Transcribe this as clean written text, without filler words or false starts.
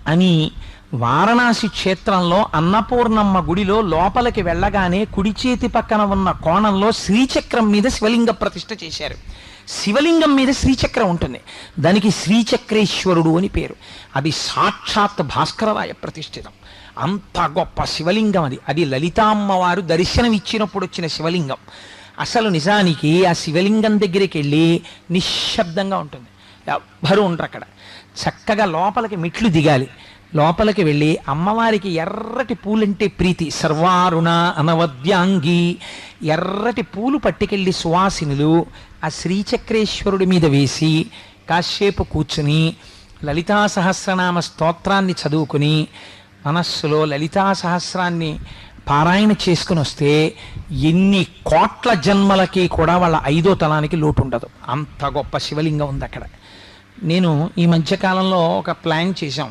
అని వారణాసి క్షేత్రంలో అన్నపూర్ణమ్మ గుడిలో లోపలికి వెళ్ళగానే కుడి చేతి పక్కన ఉన్న కోణంలో శ్రీచక్రం మీద శివలింగ ప్రతిష్ఠ చేశారు. శివలింగం మీద శ్రీచక్రం ఉంటుంది. దానికి శ్రీచక్రేశ్వరుడు అని పేరు. అది సాక్షాత్ భాస్కరరాయ ప్రతిష్ఠితం. అంత గొప్ప శివలింగం అది. అది లలితామ్మవారు దర్శనం ఇచ్చినప్పుడు వచ్చిన శివలింగం. అసలు నిజానికి ఆ శివలింగం దగ్గరికి వెళ్ళి నిశ్శబ్దంగా ఉంటుంది, ఎవ్వరూ ఉండరు అక్కడ. చక్కగా లోపలికి మెట్లు దిగాలి. లోపలికి వెళ్ళి అమ్మవారికి ఎర్రటి పూలంటే ప్రీతి, సర్వారుణ అనవద్యాంగి, ఎర్రటి పూలు పట్టుకెళ్ళి సువాసినులు ఆ శ్రీచక్రేశ్వరుడి మీద వేసి కాసేపు కూర్చుని లలితా సహస్రనామ స్తోత్రాన్ని చదువుకుని మనస్సులో లలితా సహస్రాన్ని పారాయణ చేసుకుని వస్తే ఎన్ని కోట్ల జన్మలకి కూడా వాళ్ళ 5వ తలానికి లోటు ఉండదు. అంత గొప్ప శివలింగం ఉంది అక్కడ. నేను ఈ మధ్యకాలంలో ఒక ప్లాన్ చేశాం.